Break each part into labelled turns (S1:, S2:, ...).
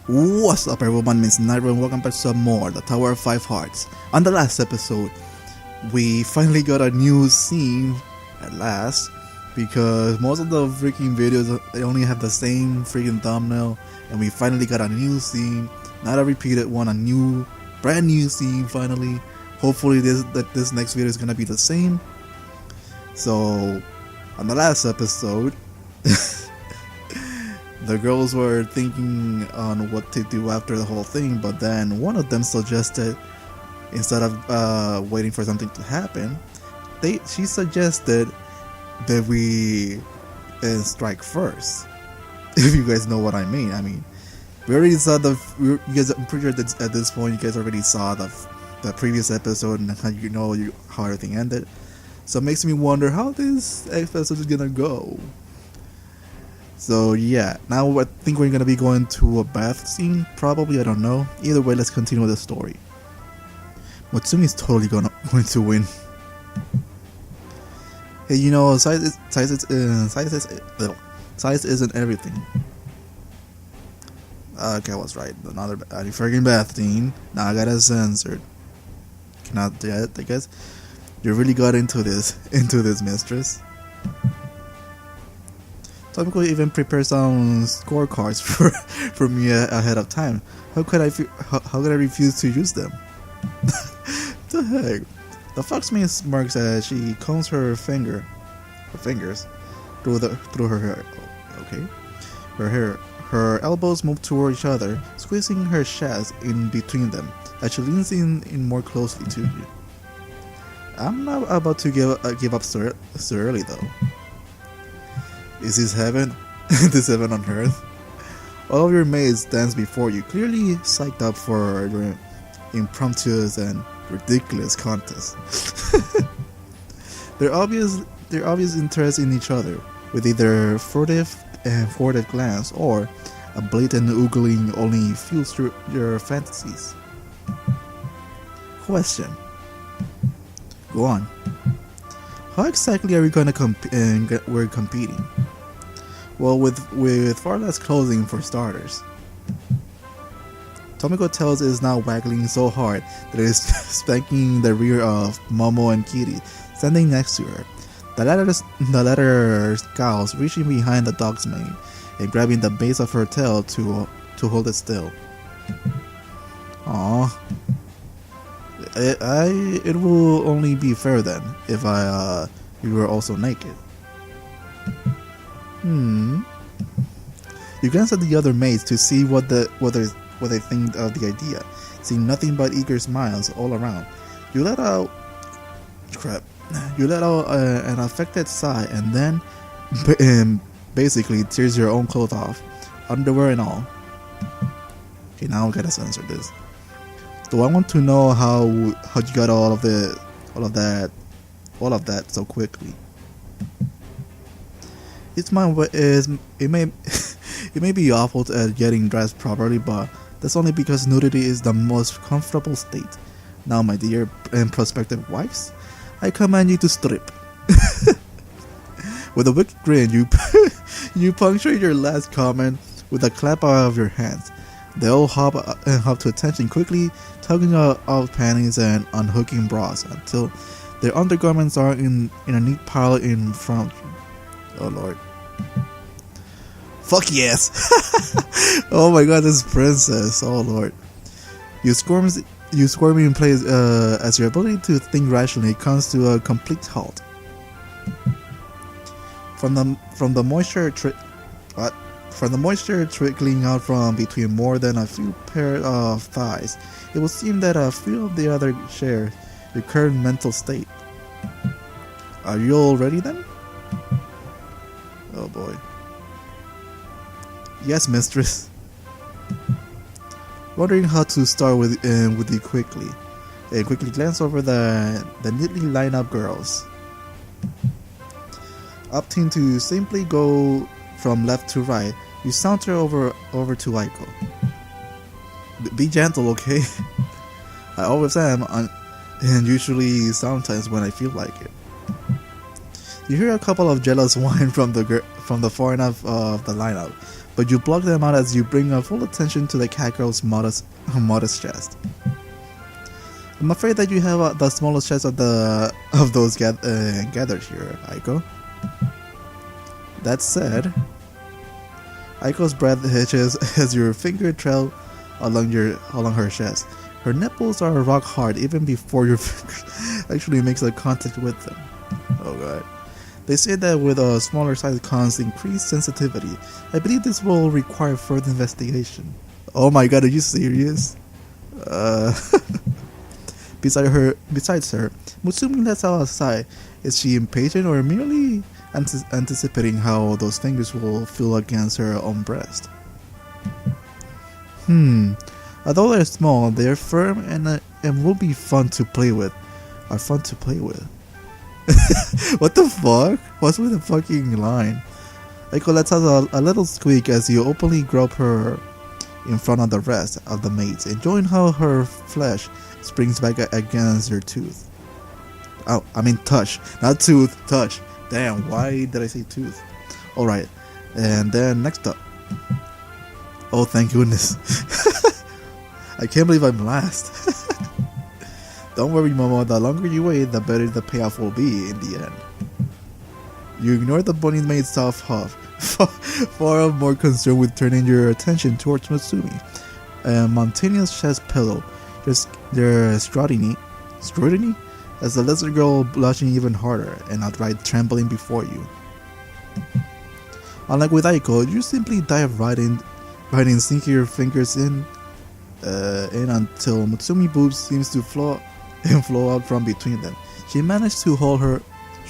S1: What's up everyone, it's Nightrow and welcome back to some more The Tower of Five Hearts. On the last episode, we finally got a new scene at last, because most of the freaking videos, they only have the same freaking thumbnail, and we finally got a new scene, not a repeated one, a brand new scene finally. Hopefully this next video is gonna be the same. So, on the last episode, the girls were thinking on what to do after the whole thing, but then one of them suggested, instead of waiting for something to happen, she suggested that we strike first. If you guys know what I mean. I mean, we already saw you guys. I'm pretty sure that at this point you guys already saw the previous episode and how everything ended. So it makes me wonder how this episode is gonna go. So yeah, now I think we're gonna be going to a bath scene, probably, I don't know. Either way, let's continue with the story. Motsumi is totally going to win. Hey, size isn't everything. Okay, I was right. Another freaking bath scene. Now I gotta censor it. Cannot do it, I guess. You really got into this, mistress. Some could even prepare some scorecards for me ahead of time. How could I refuse to use them? The heck? The foxmaid smirks as she combs her fingers through her hair. Okay, her hair. Her elbows move toward each other, squeezing her chest in between them as she leans in more closely to you. I'm not about to give up so early, though. Is this heaven? This heaven on earth? All of your maids dance before you, clearly psyched up for your impromptu and ridiculous contest. Their obvious interest in each other, with either furtive glance or a blatant oogling only fuels your fantasies. Question. Go on. How exactly are we gonna we're competing? Well, with far less clothing for starters. Tomiko tells it is now waggling so hard that it is spanking the rear of Momo and Kiri, standing next to her. The latter scowls, reaching behind the dog's mane and grabbing the base of her tail to hold it still. Aww. It will only be fair then if you were also naked. You glance at the other maids to see what they think of the idea, seeing nothing but eager smiles all around. You let out an affected sigh and then basically tears your own clothes off, underwear and all. Okay, now I gotta censor this. So I want to know how you got all of that so quickly. It may be awful at getting dressed properly, but that's only because nudity is the most comfortable state. Now, my dear and prospective wives, I command you to strip. With a wicked grin, you punctuate your last comment with a clap of your hands. They all hop to attention, quickly tugging out panties and unhooking bras until their undergarments are in a neat pile in front of you. Oh lord. Fuck yes! Oh my god, this princess. Oh lord. You squirm in place as your ability to think rationally comes to a complete halt. From the moisture trickling out from between more than a few pairs of thighs, it would seem that a few of the other share your current mental state. Are you all ready then? Oh boy. Yes, mistress. Wondering how to start with you quickly. And quickly glance over the neatly lined up girls. Opting to simply go from left to right, you saunter over to Aiko. Be gentle, okay? I always am, and usually sometimes when I feel like it. You hear a couple of jealous whine from the far end of the lineup, but you block them out as you bring full attention to the cat girl's modest chest. I'm afraid that you have the smallest chest of those gathered here, Aiko. That said, Aiko's breath hitches as your finger trail along her chest. Her nipples are rock hard even before your finger actually makes a contact with them. Oh god. They say that with a smaller size comes increased sensitivity. I believe this will require further investigation. Oh my god, are you serious? Besides her, Mutsumi lets out a sigh. Is she impatient or merely anticipating how those fingers will feel against her own breast? Although they're small, they're firm and will be fun to play with. What the fuck? What's with the fucking line? Aiko lets out a little squeak as you openly grab her in front of the rest of the mates, enjoying how her flesh springs back against your tooth. Oh, I mean touch, not tooth, touch. Damn, why did I say tooth? Alright, and then next up. Oh, thank goodness. I can't believe I'm last. Don't worry, Momo, the longer you wait, the better the payoff will be in the end. You ignore the bunny maid's soft huff, far more concerned with turning your attention towards Mutsumi. A mountainous chest pillow, their scrutiny, as the lizard girl blushing even harder and outright trembling before you. Unlike with Aiko, you simply dive right in, sinking your fingers in until Mutsumi boobs seems to flow out from between them. She managed to hold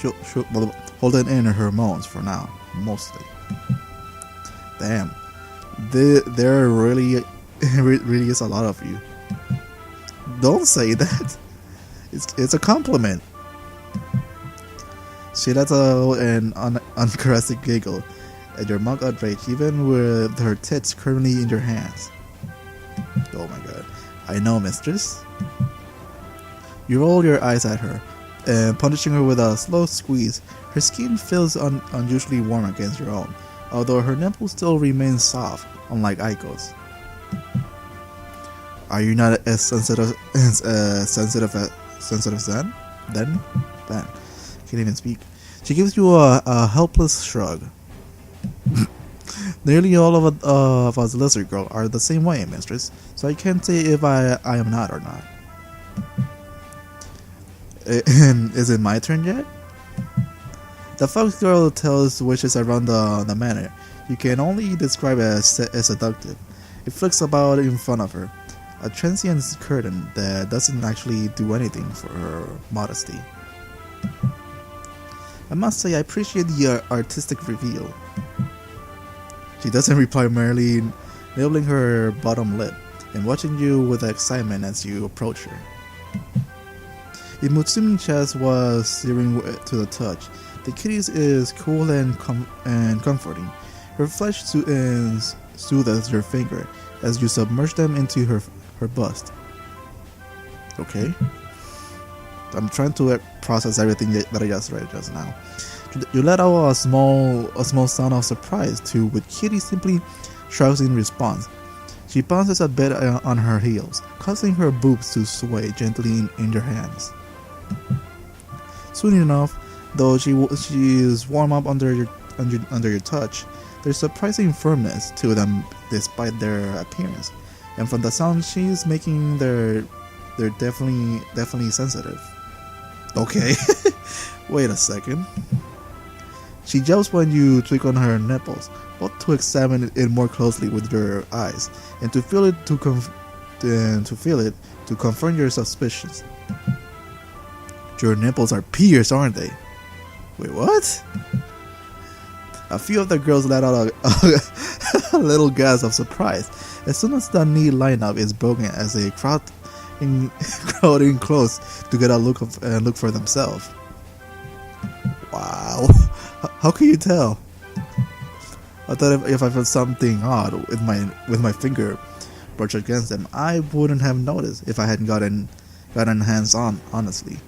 S1: it in her moans for now, mostly. Damn, there really is a lot of you. Don't say that. It's a compliment. She lets out an uncharacteristic giggle at your mock outrage, even with her tits currently in your hands. Oh my god. I know, mistress. You roll your eyes at her, and punishing her with a slow squeeze. Her skin feels unusually warm against your own, although her nipples still remain soft, unlike Aiko's. Are you not as sensitive then? Ben? Can't even speak. She gives you a helpless shrug. Nearly all of us lizard girl are the same way, mistress, so I can't say if I am not or not. And is it my turn yet? The fox girl tells wishes around the manor. You can only describe it as seductive. It flicks about in front of her, a transient curtain that doesn't actually do anything for her modesty. I must say I appreciate the artistic reveal. She doesn't reply, merely nibbling her bottom lip and watching you with excitement as you approach her. If Mutsumi's chest was searing to the touch, the kitty's is cool and comforting. Her flesh soothes your finger as you submerge them into her bust. Okay. I'm trying to process everything that I just read just now. You let out a small sound of surprise too, with Kiri simply shrugs in response. She bounces a bit on her heels, causing her boobs to sway gently in your hands. Soon enough, though she is warm up under your touch, there's surprising firmness to them despite their appearance, and from the sound she's making, they're definitely sensitive. Okay, wait a second. She jumps when you tweak on her nipples, both to examine it more closely with your eyes, and to feel it to confirm your suspicions. Your nipples are pierced, aren't they? Wait, what? A few of the girls let out a little gasp of surprise as soon as the neat lineup is broken, as they crowd in close to get a look for themselves. Wow, how can you tell? I thought if I felt something odd with my finger brushed against them, I wouldn't have noticed if I hadn't gotten hands on. Honestly,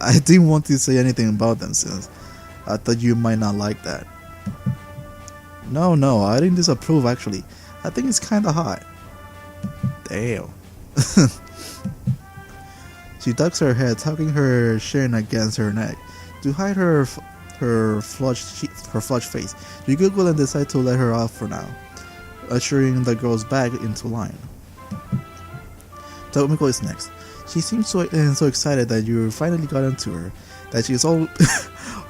S1: I didn't want to say anything about them since I thought you might not like that. No, I didn't disapprove actually. I think it's kinda hot. Damn. She ducks her head, tucking her chin against her neck to hide her flushed face. You Google and decide to let her off for now, ushering the girls back into line. Tomiko is next. She seems so excited that you finally got into her, that she's all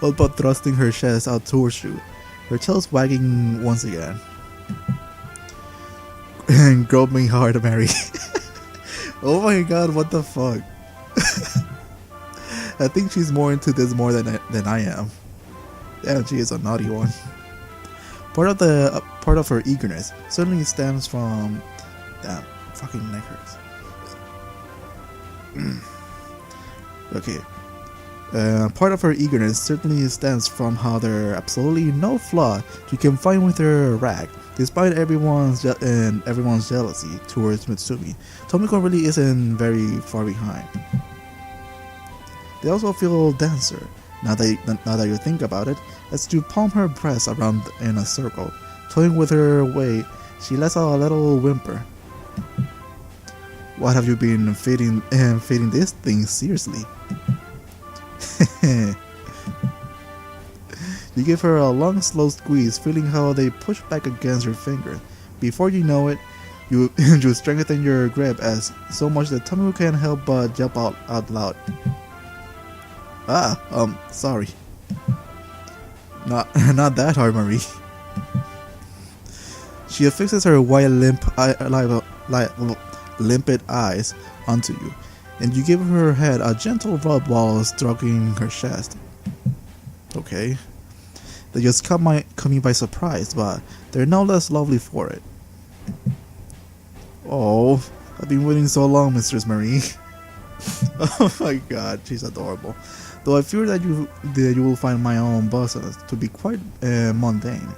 S1: but thrusting her chest out towards you, her tails wagging once again. And grope me hard, Mary. Oh my god, what the fuck? I think she's more into this more than I am. Damn, she is a naughty one. Part of her eagerness certainly stems from... Damn, fucking neck hurts. Okay. Part of her eagerness certainly stems from how there absolutely no flaw you can find with her rag, despite everyone's jealousy towards Mitsumi. Tomiko really isn't very far behind. They also feel denser, now that you think about it, as you palm her breasts around in a circle. Toying with her weight, she lets out a little whimper. What have you been feeding this thing seriously? You give her a long, slow squeeze, feeling how they push back against your finger. Before you know it, you strengthen your grip as so much that Tomiko can't help but jump out loud. Sorry. Not that hard, Marie. She affixes her white limpid eyes onto you, and you give her head a gentle rub while stroking her chest. Okay. They just caught me by surprise, but they're no less lovely for it. Oh, I've been waiting so long, Mistress Marie. Oh my god, she's adorable. Though I fear that you will find my own bosses to be quite mundane.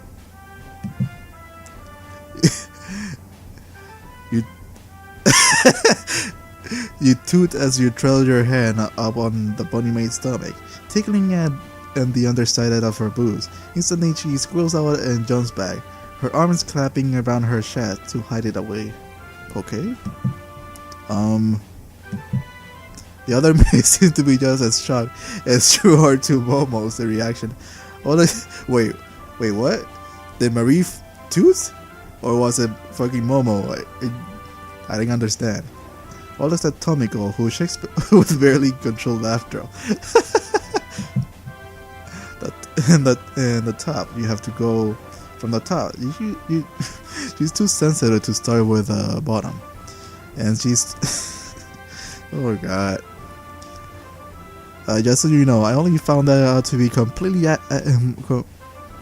S1: You toot as you trail your hand up on the bunny maid's stomach, tickling at the underside of her boobs. Instantly she squeals out and jumps back, her arms clapping around her chest to hide it away. Okay. The other maids seem to be just as shocked as you are to Momo's reaction. Wait, what? Did Marie toot? Or was it fucking Momo? I didn't understand. All except Tomiko, who would barely control laughter. And the top, you have to go from the top. She's too sensitive to start with bottom, and she's oh god. Just so you know, I only found that out to be completely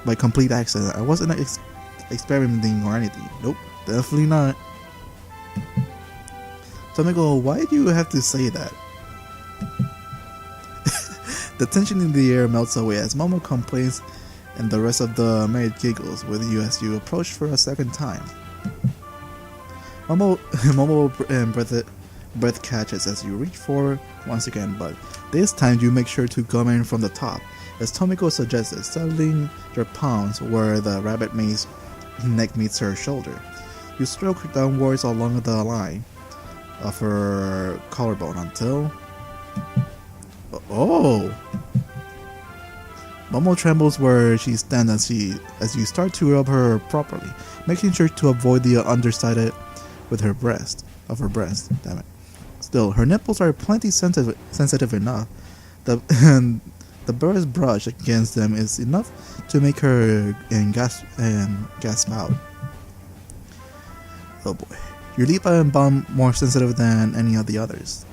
S1: by complete accident. I wasn't experimenting or anything. Nope, definitely not. Tomiko, why do you have to say that? The tension in the air melts away as Momo complains and the rest of the maid giggles with you as you approach for a second time. Momo breath catches as you reach forward once again, but this time you make sure to come in from the top, as Tomiko suggested, settling your palms where the rabbit maid's neck meets her shoulder. You stroke downwards along the line of her collarbone until... Oh! Momo trembles where she stands as you start to rub her properly, making sure to avoid the underside of her breast. Damn it. Still, her nipples are plenty sensitive enough. The bird's brush against them is enough to make her gasp out. Oh boy. Your lip and bum more sensitive than any of the others.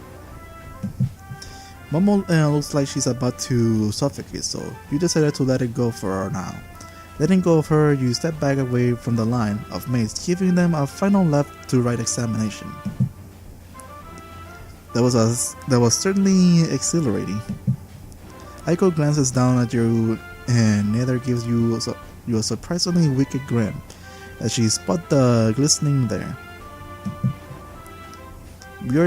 S1: Momo looks like she's about to suffocate, so you decided to let it go for her now. Letting go of her, you step back away from the line of maids, giving them a final left to right examination. That was certainly exhilarating. Aiko glances down at you and neither gives you a surprisingly wicked grin as she spots the glistening there. We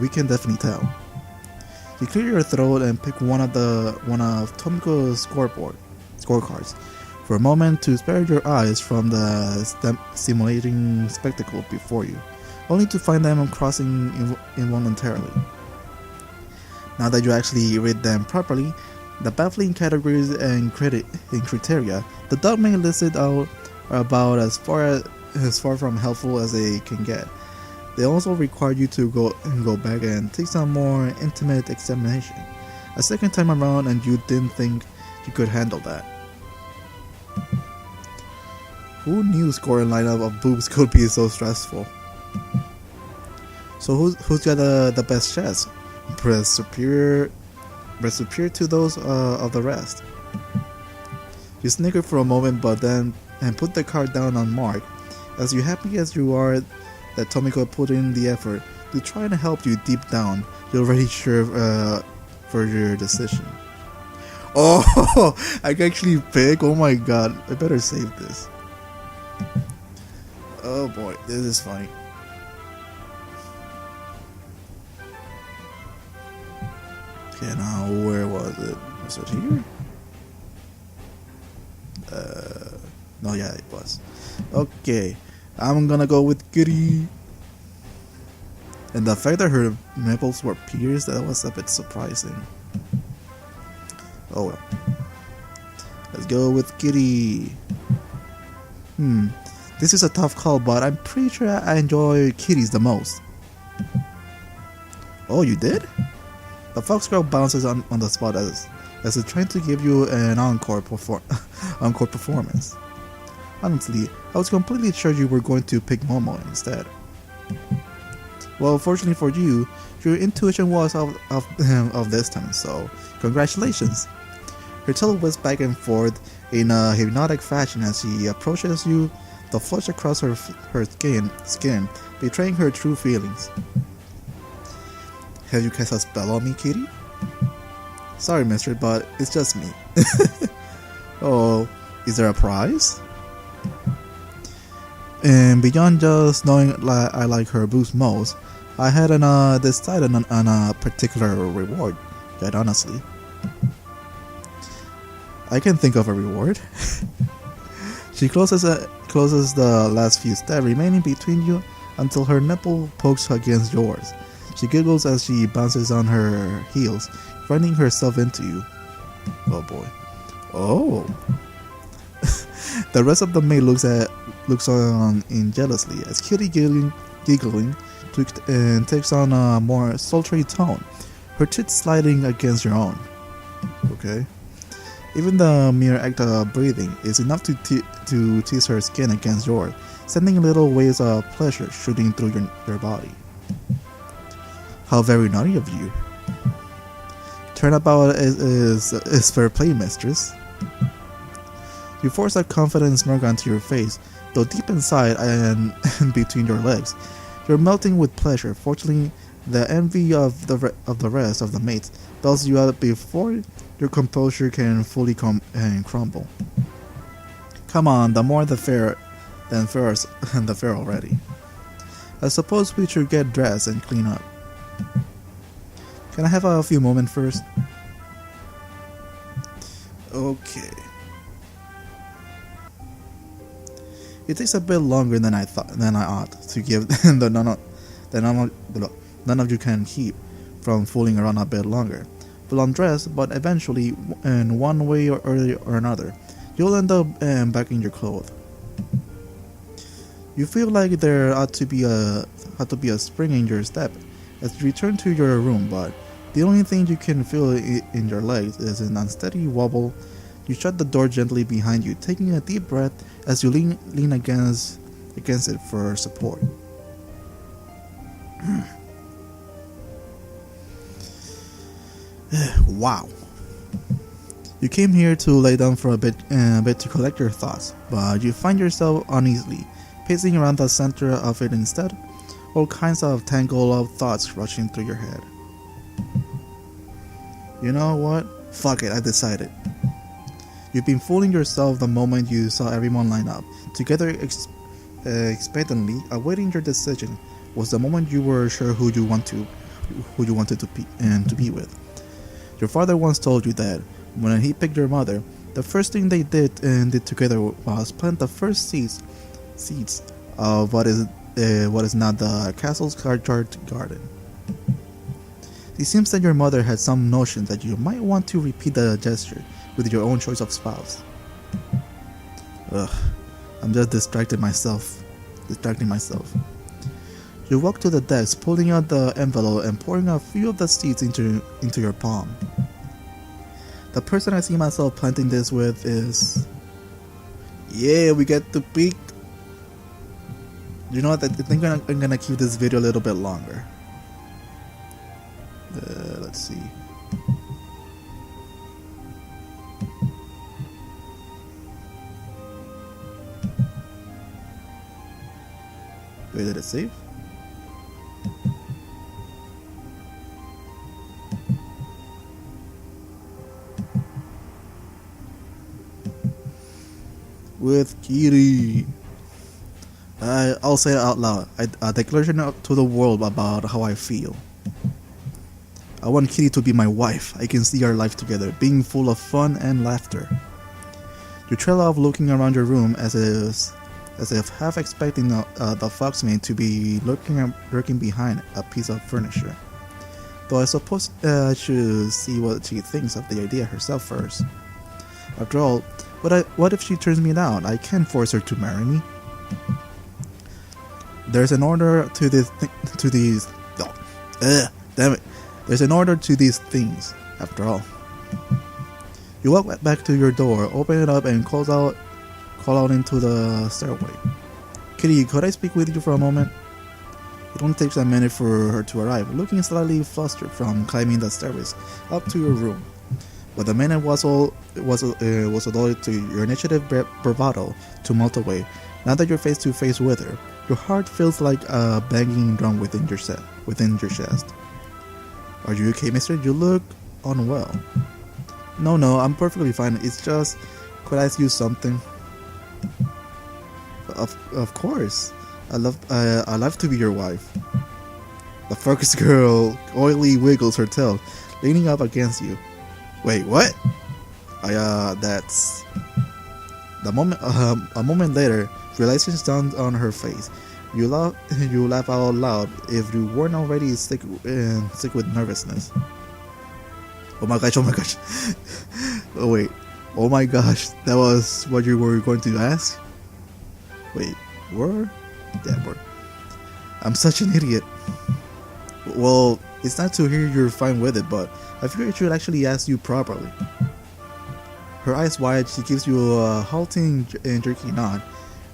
S1: can definitely tell. You clear your throat and pick one of Tomiko's scorecards for a moment to spare your eyes from the stimulating spectacle before you, only to find them crossing involuntarily. Now that you actually read them properly, the baffling categories and criteria the document listed out are about as far from helpful as they can get. They also require you to go back and take some more intimate examination a second time around, and you didn't think you could handle that. Who knew scoring lineup of boobs could be so stressful? So who's got the best chest? Breast superior to those of the rest. You snickered for a moment, but then put the card down on Mark. As happy as you are that Tomiko put in the effort to try and help you deep down, you're already sure for your decision. Oh, I can actually pick. Oh my god, I better save this. Oh boy, this is funny. Okay, now where was it? Was it here? No, yeah, it was. Okay, I'm gonna go with Kiri. And the fact that her nipples were pierced, that was a bit surprising. Oh well. Let's go with Kiri. This is a tough call, but I'm pretty sure I enjoy Kiri's the most. Oh, you did? The fox girl bounces on the spot as it's trying to give you an encore performance. Honestly, I was completely sure you were going to pick Momo instead. Well, fortunately for you, your intuition was of this time, so congratulations. Her tail whisks back and forth in a hypnotic fashion as she approaches you, the flush across her skin, betraying her true feelings. Have you cast a spell on me, Kiri? Sorry, mister, but it's just me. Oh, is there a prize? And beyond just knowing I like her boobs most, I hadn't decided on a particular reward yet, honestly. I can think of a reward. She closes the last few steps remaining between you until her nipple pokes against yours. She giggles as she bounces on her heels, grinding herself into you. Oh boy. Oh. The rest of the maid looks on in jealously as Kiri giggling takes on a more sultry tone, her tits sliding against your own. Okay. Even the mere act of breathing is enough to tease her skin against yours, sending little waves of pleasure shooting through your body. How very naughty of you. Turnabout is fair play, mistress. You force a confident smirk onto your face, though deep inside and between your legs, you're melting with pleasure. Fortunately, the envy of the rest of the mates bells you out before your composure can fully crumble. Come on, the more the fair, than fair's the fair already. I suppose we should get dressed and clean up. Can I have a few moments first? Okay. It takes a bit longer than I ought to give none of you can keep from fooling around a bit longer. Well, undress, but eventually, in one way or another, you'll end up back in your clothes. You feel like there ought to be a spring in your step as you return to your room, but the only thing you can feel in your legs is an unsteady wobble. You shut the door gently behind you, taking a deep breath as you lean against it for support. Wow. You came here to lay down for a bit to collect your thoughts, but you find yourself uneasily pacing around the center of it instead, all kinds of tangle of thoughts rushing through your head. You know what? Fuck it, I decided. You've been fooling yourself the moment you saw everyone line up. Together expectantly, awaiting your decision was the moment you were sure who you wanted to be with. Your father once told you that when he picked your mother, the first thing they did together was plant the first seeds of what is now the castle's courtyard garden. It seems that your mother had some notion that you might want to repeat the gesture with your own choice of spouse. Ugh, I'm just distracting myself. You walk to the desk, pulling out the envelope and pouring a few of the seeds into your palm. The person I see myself planting this with is... Yeah, we get to peek. You know what, I think I'm gonna keep this video a little bit longer. Let's see. Wait, did it save? With Kiri. I'll say it out loud. A declaration to the world about how I feel. I want Kiri to be my wife. I can see our life together, being full of fun and laughter. You trail off looking around your room as if half expecting the foxmaid to be lurking behind a piece of furniture. Though I suppose I should see what she thinks of the idea herself first. After all, what if she turns me down? I can't force her to marry me. There's an order to these. Damn it! There's an order to these things. After all, you walk back to your door, open it up, and call out into the stairway. Kiri, could I speak with you for a moment? It only takes a minute for her to arrive, looking slightly flustered from climbing the stairways up to your room. But the minute was devoted to your initiative bravado to melt away. Now that you're face to face with her, your heart feels like a banging drum within your chest. Are you okay, mister? You look unwell. No, I'm perfectly fine. It's just, could I ask you something? Of course. I love to be your wife. The focus girl oily wiggles her tail, leaning up against you. Wait, what? That's... A moment later, realization dawns on her face. You laugh out loud if you weren't already sick with nervousness. Oh my gosh. Oh wait. Oh my gosh, that was what you were going to ask? Wait, were? Damn, were. I'm such an idiot. Well, it's not to hear you're fine with it, but I figured I should actually ask you properly. Her eyes wide, she gives you a halting and jerky nod,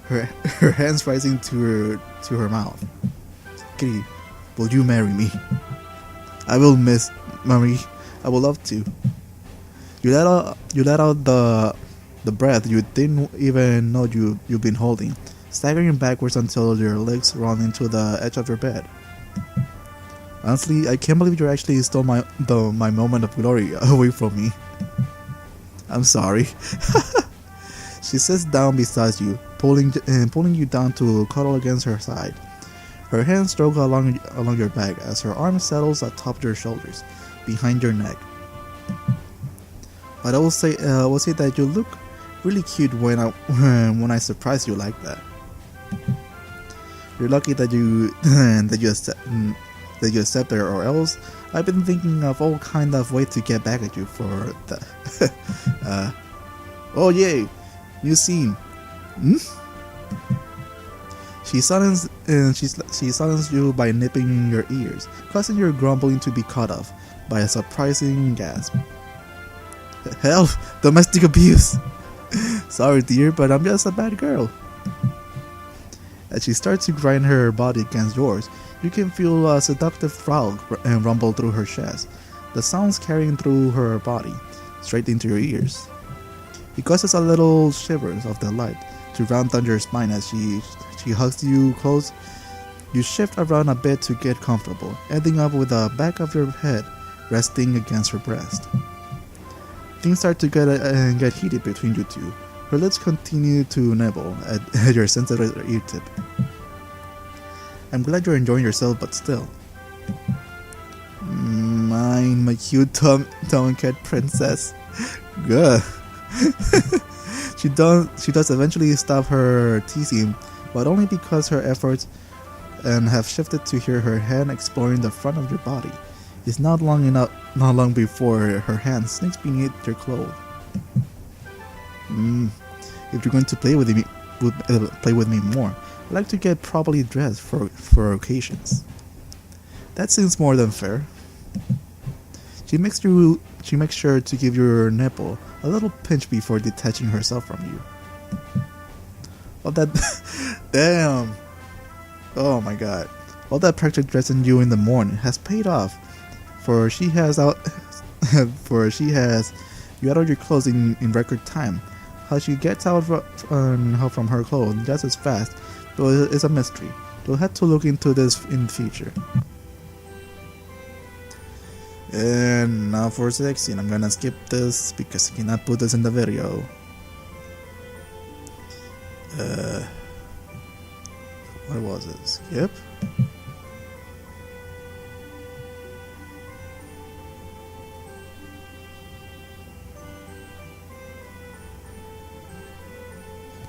S1: her hands rising to her mouth. Kiri, will you marry me? I will, Miss Marie. I would love to. You let out the breath you didn't even know you've been holding, staggering backwards until your legs run into the edge of your bed. Honestly, I can't believe you actually stole my moment of glory away from me. I'm sorry. She sits down beside you, pulling you down to cuddle against her side. Her hands stroke along your back as her arm settles atop your shoulders, behind your neck. But I will say that you look really cute when I surprise you like that. You're lucky that you accept her, or else I've been thinking of all kind of ways to get back at you for that. Oh yay, new scene. She silences you by nipping your ears, causing your grumbling to be cut off by a surprising gasp. Hell, domestic abuse. Sorry dear, but I'm just a bad girl. As she starts to grind her body against yours, you can feel a seductive growl and rumble through her chest, the sounds carrying through her body, straight into your ears. It causes a little shivers of delight to run down your spine as she hugs you close. You shift around a bit to get comfortable, ending up with the back of your head resting against her breast. Things start to get heated between you two. Her lips continue to nibble at your sensitive ear tip. I'm glad you're enjoying yourself, but still. My I'm a cute Tomcat princess. Good. She does eventually stop her teasing, but only because her efforts and have shifted to hear her hand exploring the front of your body. It's not long before her hand sneaks beneath your clothes. If you're going to play with me more, I like to get properly dressed for occasions. That seems more than fair. She makes sure to give your nipple a little pinch before detaching herself from you. All that damn. Oh my god. All that practice dressing you in the morning has paid off. For she has you out of your clothes in record time. How she gets out from her clothes just as fast, though, is a mystery. You'll have to look into this in the future. And now for 16, I'm gonna skip this because I cannot put this in the video. What was it? Skip?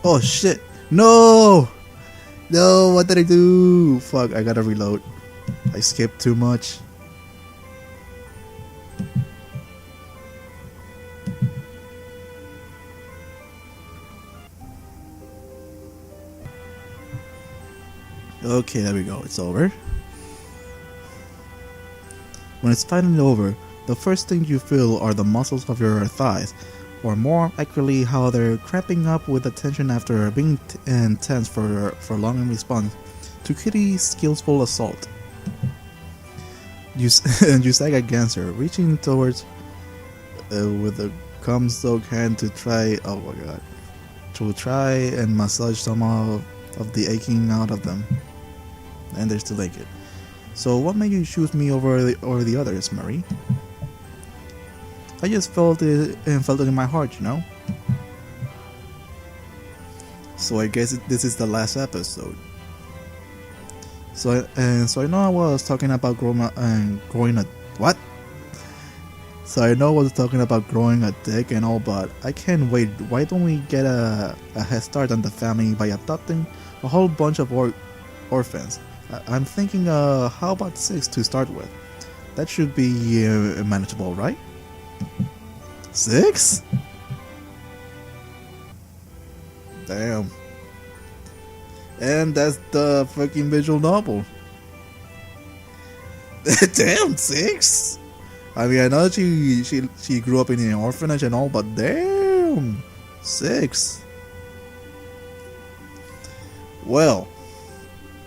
S1: Oh shit! No! No, what did I do? Fuck, I gotta reload. I skipped too much. Okay, there we go, it's over. When it's finally over, the first thing you feel are the muscles of your thighs, or more accurately how they're cramping up with the tension after being tense for long in response to Kiri's skillful assault. You sag against her, reaching towards with a cum-soaked hand to try and massage some of the aching out of them. And they're still aching. So what made you choose me over the others, Marie? I just felt it in my heart, you know? So I guess this is the last episode. So I know I was talking about growing a what? So I know I was talking about growing a dick and all, but I can't wait. Why don't we get a head start on the family by adopting a whole bunch of orphans? I'm thinking, how about 6 to start with? That should be manageable, right? 6? Damn. And that's the fucking visual novel. Damn, 6? I mean, I know she grew up in an orphanage and all, but damn, 6. Well,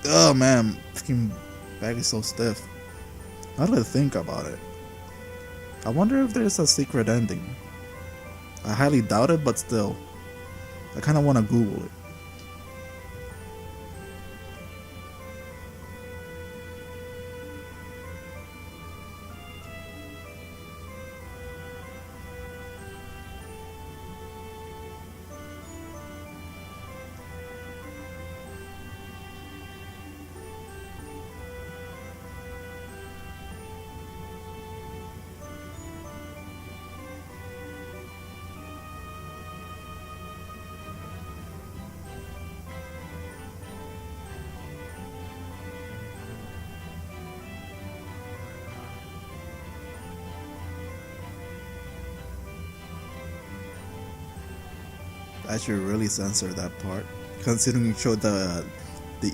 S1: oh man, freaking bag is so stiff. Now that I think about it, I wonder if there's a secret ending. I highly doubt it, but still, I kind of want to Google it. I should really censor that part, considering it showed the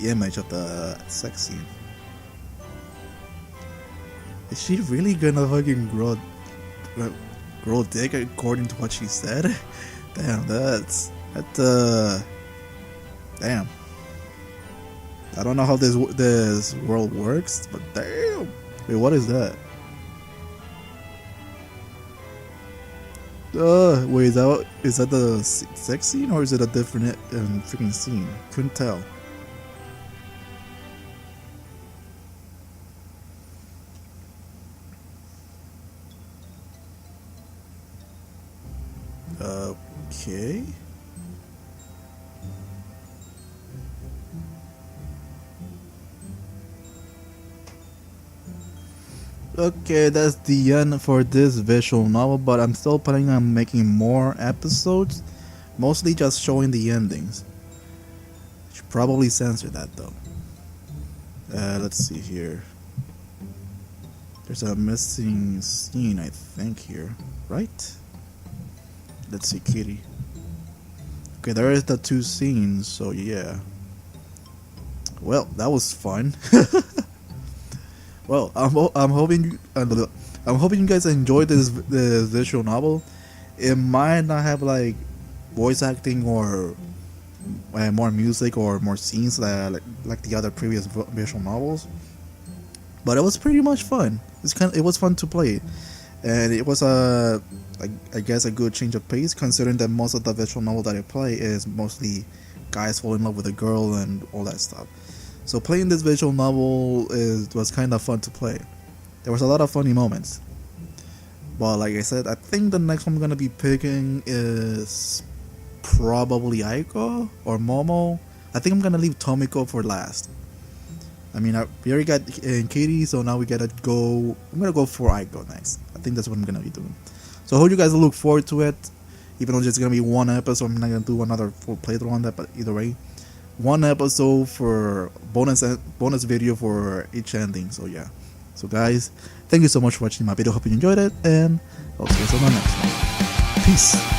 S1: image of the sex scene. Is she really gonna fucking grow dick according to what she said? Damn, damn. I don't know how this world works, but damn. Wait, what is that? Wait, is that the sex scene or is it a different freaking scene? Couldn't tell. Okay. Okay, that's the end for this visual novel, but I'm still planning on making more episodes, mostly just showing the endings. Should probably censor that though. Let's see here. There's a missing scene, I think, here, right? Let's see, Kiri. Okay, there is the two scenes, so yeah. Well, that was fun. Well, I'm hoping you guys enjoyed this visual novel. It might not have like voice acting or more music or more scenes like the other previous visual novels, but it was pretty much fun. It was fun to play, and it was I guess a good change of pace considering that most of the visual novel that I play is mostly guys fall in love with a girl and all that stuff. So playing this visual novel was kind of fun to play. There was a lot of funny moments. But like I said, I think the next one I'm gonna be picking is probably Aiko or Momo. I think I'm gonna leave Tomiko for last. I mean, we already got Kiri, so now we gotta go. I'm gonna go for Aiko next. I think that's what I'm gonna be doing. So I hope you guys look forward to it. Even though it's gonna be one episode, I'm not gonna do another full playthrough on that. But either way, one episode for bonus video for each ending. So yeah. So guys, thank you so much for watching my video. Hope you enjoyed it, and I'll see you guys on the next one. Peace.